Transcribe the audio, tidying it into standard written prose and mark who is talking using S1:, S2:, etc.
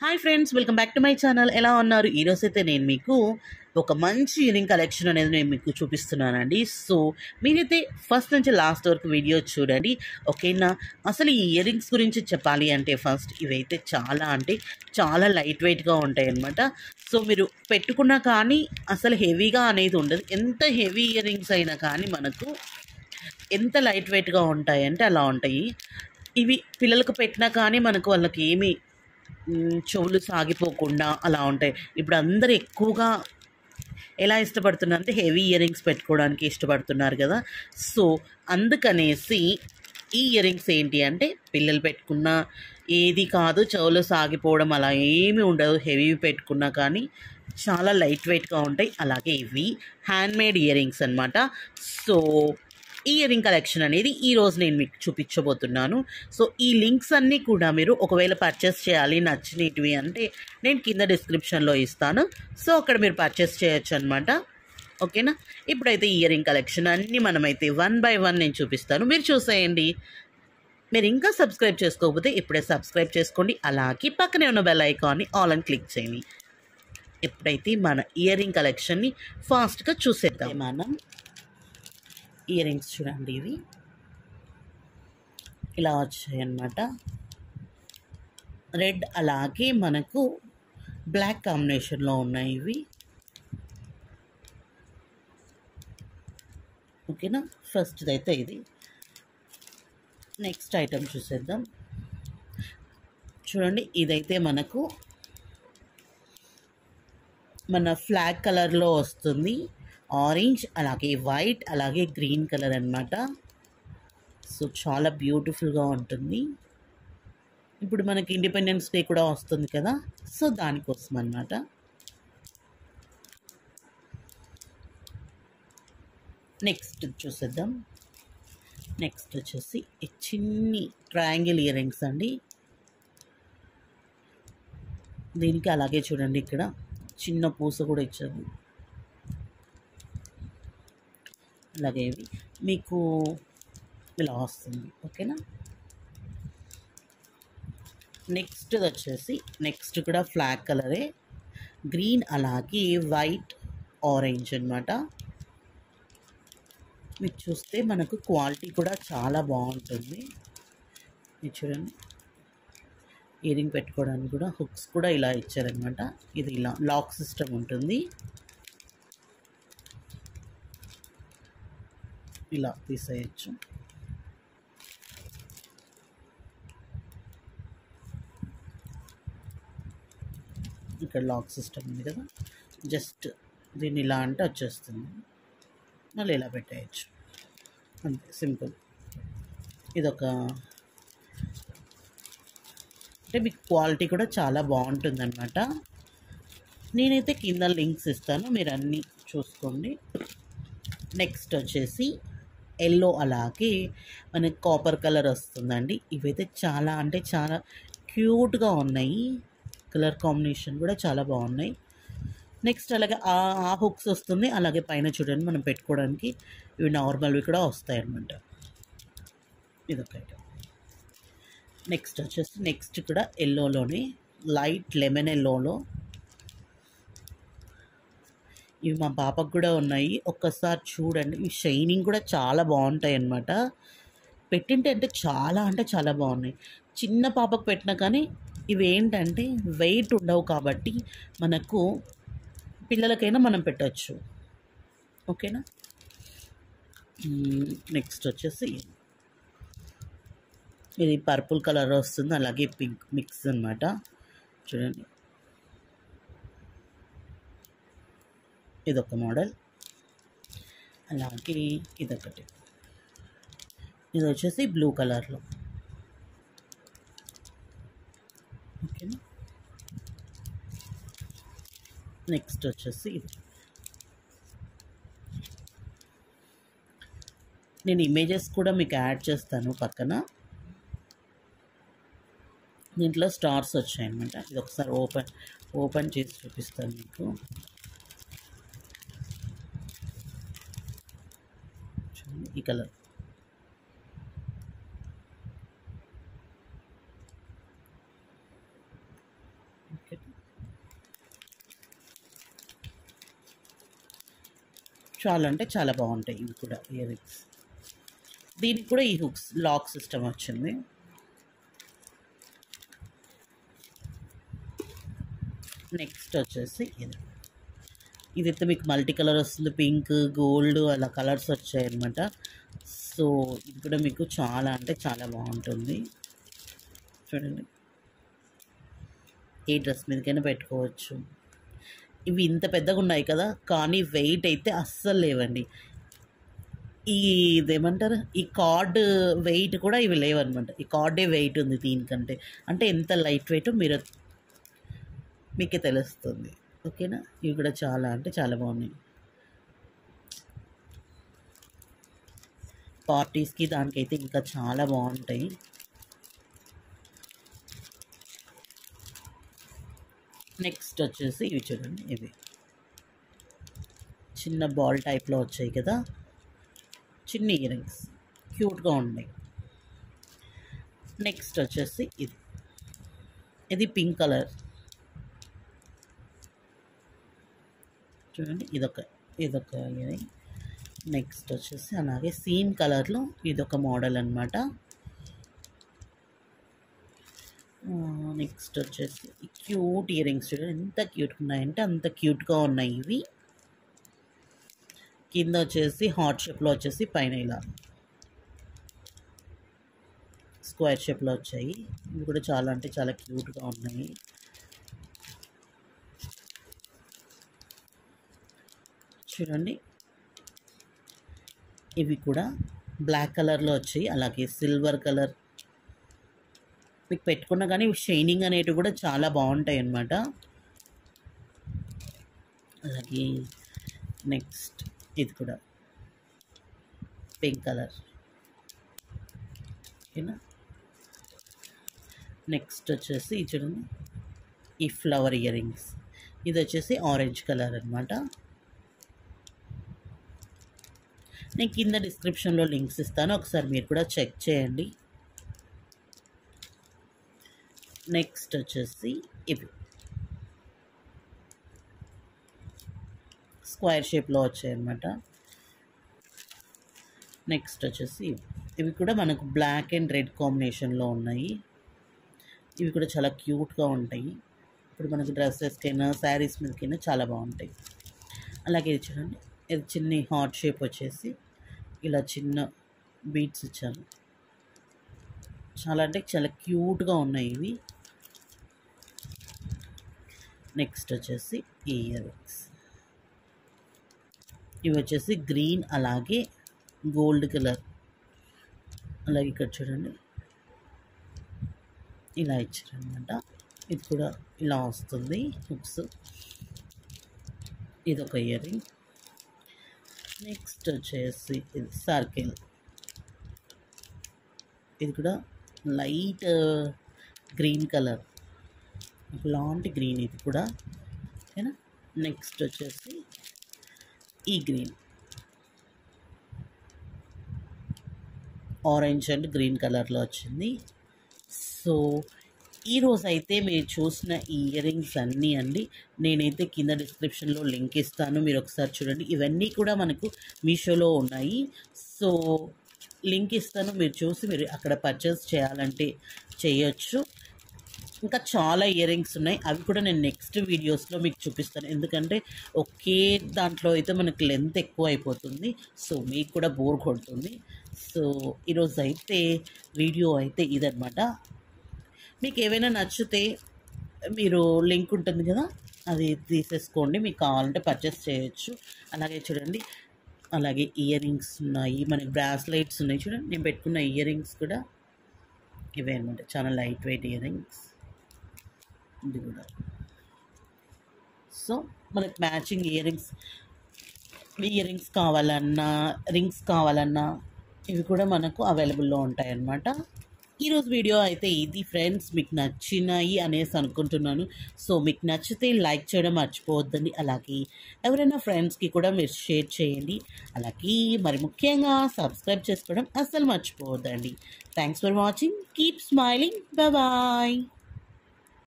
S1: Hi friends, welcome back to my channel. ఎలా ఉన్నారు? ఈరోజైతే నేను మీకు ఒక మంచి ఇయరింగ్ కలెక్షన్ అనేది నేను మీకు చూపిస్తున్నానండి. సో మీరైతే ఫస్ట్ నుంచి లాస్ట్ వరకు వీడియో చూడండి, ఓకేనా? అసలు ఈ ఇయరింగ్స్ గురించి చెప్పాలి అంటే ఫస్ట్ ఇవైతే చాలా అంటే చాలా లైట్ వెయిట్గా ఉంటాయి అన్నమాట. సో మీరు పెట్టుకున్నా కానీ అసలు హెవీగా అనేది ఉండదు. ఎంత హెవీ ఇయరింగ్స్ అయినా కానీ మనకు ఎంత లైట్ వెయిట్గా ఉంటాయి అంటే అలా ఉంటాయి. ఇవి పిల్లలకు పెట్టినా కానీ మనకు వాళ్ళకి ఏమి చెవులు సాగిపోకుండా అలా ఉంటాయి. ఇప్పుడు అందరూ ఎక్కువగా ఎలా ఇష్టపడుతున్నారు అంటే హెవీ ఇయరింగ్స్ పెట్టుకోవడానికి ఇష్టపడుతున్నారు కదా. సో అందుకనేసి ఈ ఇయరింగ్స్ ఏంటి అంటే పిల్లలు పెట్టుకున్న ఏది కాదు, చెవులు సాగిపోవడం అలా ఏమీ ఉండదు. హెవీ పెట్టుకున్నా కానీ చాలా లైట్ వెయిట్గా ఉంటాయి. అలాగే ఇవి హ్యాండ్మేడ్ ఇయరింగ్స్ అనమాట. సో ఈ ఇయరింగ్ కలెక్షన్ అనేది ఈరోజు నేను మీకు చూపించబోతున్నాను. సో ఈ లింక్స్ అన్నీ కూడా మీరు ఒకవేళ పర్చేస్ చేయాలి నచ్చినవి అంటే నేను కింద డిస్క్రిప్షన్లో ఇస్తాను. సో అక్కడ మీరు పర్చేస్ చేయొచ్చు అనమాట, ఓకేనా? ఇప్పుడైతే ఇయరింగ్ కలెక్షన్ అన్నీ మనమైతే 1 by 1 నేను చూపిస్తాను, మీరు చూసేయండి. మీరు ఇంకా సబ్స్క్రైబ్ చేసుకోకపోతే ఇప్పుడే సబ్స్క్రైబ్ చేసుకోండి. అలాగే పక్కనే ఉన్న బెల్ ఐకాన్ని ఆల్ అని క్లిక్ చేయండి. ఇప్పుడైతే మన ఇయరింగ్ కలెక్షన్ని ఫాస్ట్గా చూసేద్దాం. మనం ఇయరింగ్స్ చూడండి, ఇవి ఇలా వచ్చాయి అన్నమాట. రెడ్ అలాగే మనకు బ్లాక్ కాంబినేషన్లో ఉన్నాయి ఇవి, ఓకేనా? ఫస్ట్ అయితే ఇది. నెక్స్ట్ ఐటమ్ చూసేద్దాం. చూడండి, ఇదైతే మనకు మన ఫ్లాగ్ కలర్లో వస్తుంది. ఆరెంజ్ అలాగే వైట్ అలాగే గ్రీన్ కలర్ అన్నమాట. సో చాలా బ్యూటిఫుల్గా ఉంటుంది. ఇప్పుడు మనకి ఇండిపెండెన్స్ డే కూడా వస్తుంది కదా, సో దానికోసం అన్నమాట. నెక్స్ట్ చూసేద్దాం. నెక్స్ట్ వచ్చేసి ఈ చిన్ని ట్రయాంగిల్ ఇయరింగ్స్ అండి. దీనికి అలాగే చూడండి, ఇక్కడ చిన్న పూస కూడా ఇచ్చారు. అలాగే ఇవి మీకు ఇలా వస్తుంది, ఓకేనా? నెక్స్ట్ వచ్చేసి నెక్స్ట్ కూడా ఫ్లాగ్ కలరే, గ్రీన్ అలాగే వైట్ ఆరెంజ్ అన్నమాట. మీరు చూస్తే మనకు క్వాలిటీ కూడా చాలా బాగుంటుంది. ఇది చూడండి, ఇయరింగ్ పెట్టుకోవడానికి కూడా హుక్స్ కూడా ఇలా ఇచ్చారనమాట. ఇది ఇలా లాక్ సిస్టమ్ ఉంటుంది, ఇలా తీసేయచ్చు. ఇక్కడ లాక్ సిస్టమ్ ఉంది కదా, జస్ట్ దీన్ని ఇలా అంటే వచ్చేస్తుంది, మళ్ళీ ఇలా పెట్టేయచ్చు, అంతే, సింపుల్. ఇదొక అంటే మీకు క్వాలిటీ కూడా చాలా బాగుంటుంది అనమాట. నేనైతే కింద లింక్స్ ఇస్తాను, మీరు అన్నీ చూసుకోండి. నెక్స్ట్ వచ్చేసి ఎల్లో అలాగే మనకి కాపర్ కలర్ వస్తుందండి. ఇవైతే చాలా అంటే చాలా క్యూట్గా ఉన్నాయి, కలర్ కాంబినేషన్ కూడా చాలా బాగున్నాయి. నెక్స్ట్ అలాగే ఆ హుక్స్ వస్తుంది, అలాగే పైన చూడండి మనం పెట్టుకోవడానికి ఇవి నార్మల్వి కూడా వస్తాయి అన్నమాట. ఇదొక ఐటమ్. నెక్స్ట్ వచ్చేసి నెక్స్ట్ కూడా ఎల్లోలోనే లైట్ లెమన్ ఎల్లోలో ఇవి మా పాపకు కూడా ఉన్నాయి, ఒక్కసారి చూడండి. ఈ షైనింగ్ కూడా చాలా బాగుంటాయి అన్నమాట. పెట్టింటే అంటే చాలా బాగున్నాయి. చిన్న పాపకు పెట్టినా కానీ ఇవి ఏంటంటే వెయిట్ ఉండవు కాబట్టి మనకు పిల్లలకైనా మనం పెట్టచ్చు, ఓకేనా? నెక్స్ట్ వచ్చేసి ఇది పర్పుల్ కలర్ వస్తుంది, అలాగే పింక్ మిక్స్ అన్నమాట. చూడండి, ఇదొక మోడల్, అలాగే ఇదొకటి. ఇది వచ్చేసి బ్లూ కలర్లో, ఓకేనా? నెక్స్ట్ వచ్చేసి ఇది. నేను ఇమేజెస్ కూడా మీకు యాడ్ చేస్తాను పక్కన. దీంట్లో స్టార్స్ వచ్చాయన్నమాట. ఇది ఒకసారి ఓపెన్ చేసి చూపిస్తాను మీకు. ఈ కలర్ చాలా అంటే చాలా బాగుంటాయి ఇవి కూడా ఇయర్ రింగ్స్. దీనికి కూడా ఈ హుక్స్ లాక్ సిస్టమ్ వచ్చింది. నెక్స్ట్ వచ్చేసి ఇదైతే మీకు మల్టీ కలర్ వస్తుంది, పింక్ గోల్డ్ అలా కలర్స్ వచ్చాయి అన్నమాట. సో ఇది కూడా మీకు చాలా అంటే చాలా బాగుంటుంది. చూడండి, ఏ డ్రెస్ మీదకైనా పెట్టుకోవచ్చు. ఇవి ఇంత పెద్దగా ఉన్నాయి కదా, కానీ వెయిట్ అయితే అస్సలు లేవండి. ఇదేమంటారు, ఈ కార్డ్ వెయిట్ కూడా ఇవి లేవన్నమాట. ఈ కార్డే వెయిట్ ఉంది దీనికంటే. అంటే ఎంత లైట్ వెయిట్ మీకే తెలుస్తుంది. ఓకేనా, ఇవి కూడా చాలా అంటే చాలా బాగున్నాయి. పార్టీస్కి దానికైతే ఇంకా చాలా బాగుంటాయి. నెక్స్ట్ వచ్చేసి ఇవి చూడండి, ఇవి చిన్న బాల్ టైప్లో వచ్చాయి కదా, చిన్న ఇయర్ రింగ్స్ క్యూట్గా ఉన్నాయి. నెక్స్ట్ వచ్చేసి ఇది పింక్ కలర్ చూడండి, ఇదొక ఇయర్ రింగ్. నెక్స్ట్ వచ్చేసి అలాగే సేమ్ కలర్లో ఇదొక మోడల్ అన్నమాట. నెక్స్ట్ వచ్చేసి క్యూట్ ఇయర్ రింగ్స్ చూడండి, ఎంత క్యూట్గా ఉన్నాయంటే అంత క్యూట్గా ఉన్నాయి ఇవి. కింద వచ్చేసి హార్ట్ షేప్లో వచ్చేసి పైన ఇలా స్క్వేర్ షేప్లో వచ్చాయి. ఇవి కూడా చాలా అంటే చాలా క్యూట్గా ఉన్నాయి. చూడండి, ఇవి కూడా బ్లాక్ కలర్లో వచ్చాయి, అలాగే సిల్వర్ కలర్. మీకు పెట్టుకున్నా కానీ షైనింగ్ అనేటివి కూడా చాలా బాగుంటాయి అన్నమాట. అలాగే నెక్స్ట్ ఇది కూడా పింక్ కలర్. ఓకేనా, నెక్స్ట్ వచ్చేసి చూడండి, ఈ ఫ్లవర్ ఇయర్ రింగ్స్. ఇది వచ్చేసి ఆరెంజ్ కలర్ అన్నమాట. నేను కింద డిస్క్రిప్షన్లో లింక్స్ ఇస్తాను, ఒకసారి మీరు కూడా చెక్ చేయండి. నెక్స్ట్ వచ్చేసి ఇవి స్క్వేర్ షేప్లో వచ్చాయన్నమాట. నెక్స్ట్ వచ్చేసి ఇవి కూడా మనకు బ్లాక్ అండ్ రెడ్ కాంబినేషన్లో ఉన్నాయి. ఇవి కూడా చాలా క్యూట్గా ఉంటాయి. ఇప్పుడు మనకు డ్రెస్సెస్కైనా శారీస్ మీదకైనా చాలా బాగుంటాయి. అలాగే ఇది చూడండి, ఇది చిన్న హార్ట్ షేప్ వచ్చేసి ఇలా చిన్న బీడ్స్ ఇచ్చాను. చాలా అంటే చాలా క్యూట్గా ఉన్నాయి ఇవి. నెక్స్ట్ వచ్చేసి ఈ ఇయర్ రింగ్స్. ఇవి వచ్చేసి గ్రీన్ అలాగే గోల్డ్ కలర్. అలాగే ఇక్కడ చూడండి ఇలా ఇచ్చారనమాట. ఇది కూడా ఇలా వస్తుంది హుక్స్. ఇది ఒక ఇయర్ రింగ్. నెక్స్ట్ వచ్చేసి ఇది సర్కిల్. ఇది కూడా లైట్ గ్రీన్ కలర్, లాంటి గ్రీన్ ఇది కూడా. ఓకేనా, నెక్స్ట్ వచ్చేసి ఈ గ్రీన్, ఆరెంజ్ అండ్ గ్రీన్ కలర్లో వచ్చింది. సో ఈరోజు అయితే మీరు చూసిన ఈ ఇయర్ రింగ్స్ అన్నీ అండి నేనైతే కింద డిస్క్రిప్షన్లో లింక్ ఇస్తాను, మీరు ఒకసారి చూడండి. ఇవన్నీ కూడా మనకు మీషోలో ఉన్నాయి. సో లింక్ ఇస్తాను, మీరు చూసి మీరు అక్కడ పర్చేస్ చేయాలంటే చేయొచ్చు. ఇంకా చాలా ఇయర్ రింగ్స్ ఉన్నాయి, అవి కూడా నేను నెక్స్ట్ వీడియోస్లో మీకు చూపిస్తాను. ఎందుకంటే ఒకే దాంట్లో అయితే మనకు లెంత్ ఎక్కువ అయిపోతుంది, సో మీకు కూడా బోర్ కొడుతుంది. సో ఈరోజు అయితే వీడియో అయితే ఇదనమాట. మీకు ఏవైనా నచ్చితే మీరు లింక్ ఉంటుంది కదా, అది తీసేసుకోండి, మీకు కావాలంటే పర్చేస్ చేయొచ్చు. అలాగే చూడండి, అలాగే ఇయర్ రింగ్స్ ఉన్నాయి, మనకి బ్రాస్లెట్స్ ఉన్నాయి. చూడండి, నేను పెట్టుకున్న ఇయర్ రింగ్స్ కూడా ఇవే అనమాట, చాలా లైట్ వెయిట్ ఇయర్ రింగ్స్. ఇది కూడా సో మనకి మ్యాచింగ్ ఇయర్ రింగ్స్ కావాలన్నా, రింగ్స్ కావాలన్నా ఇవి కూడా మనకు అవైలబుల్లో ఉంటాయి అన్నమాట. ఈరోజు వీడియో అయితే ఇది ఫ్రెండ్స్, మీకు నచ్చినాయి అనేసి అనుకుంటున్నాను. సో మీకు నచ్చితే లైక్ చేయడం మర్చిపోవద్దండి. అలాగే ఎవరైనా ఫ్రెండ్స్కి కూడా మీరు షేర్ చేయండి. అలాగే మరి ముఖ్యంగా సబ్స్క్రైబ్ చేసుకోవడం అస్సలు మర్చిపోవద్దండి. Thanks for watching, keep smiling, bye.